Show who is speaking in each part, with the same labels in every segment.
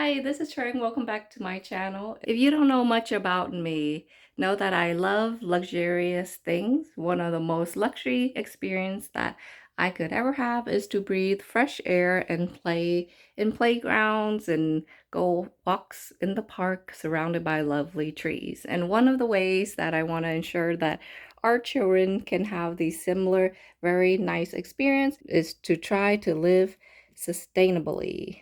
Speaker 1: Hi, this is Trey. Welcome back to my channel. If you don't know much about me, know that I love luxurious things. One of the most luxury experience that I could ever have is to breathe fresh air and play in playgrounds and go walks in the park surrounded by lovely trees. And one of the ways that I want to ensure that our children can have the similar, very nice experience is to try to live sustainably.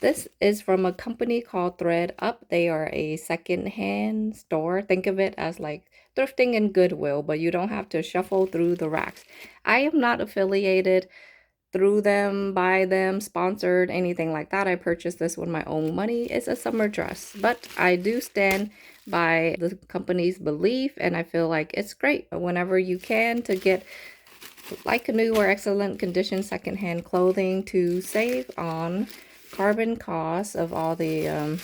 Speaker 1: This is from a company called Up. They are a second-hand store. Think of it as like thrifting and Goodwill, but you don't have to shuffle through the racks. I am not affiliated through them, by them, sponsored, anything like that. I purchased this with my own money. It's a summer dress, but I do stand by the company's belief, and I feel like it's great whenever you can to get like new or excellent condition secondhand clothing to save on carbon costs of all the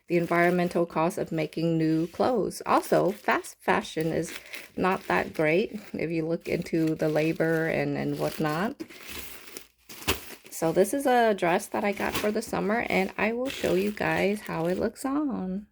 Speaker 1: environmental cost of making new clothes. Also, fast fashion is not that great if you look into the labor and whatnot. So this is a dress that I got for the summer, and I will show you guys how it looks on.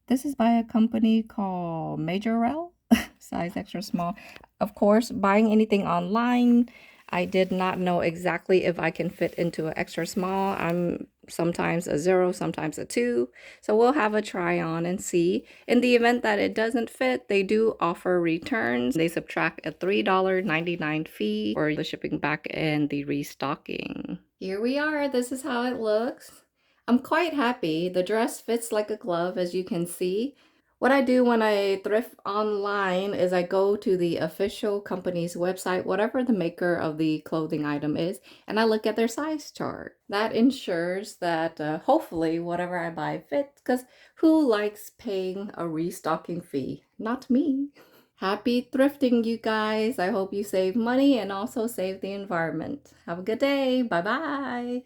Speaker 1: This is by a company called Majorelle, size extra small. Of course, buying anything online, I did not know exactly if I can fit into an extra small. I'm sometimes a 0, sometimes a 2. So we'll have a try on and see. In the event that it doesn't fit, they do offer returns. They subtract a $3.99 fee for the shipping back and the restocking. Here we are. This is how it looks. I'm quite happy. The dress fits like a glove, as you can see. What I do when I thrift online is I go to the official company's website, whatever the maker of the clothing item is, and I look at their size chart. That ensures that hopefully whatever I buy fits, because who likes paying a restocking fee? Not me. Happy thrifting, you guys. I hope you save money and also save the environment. Have a good day. Bye-bye.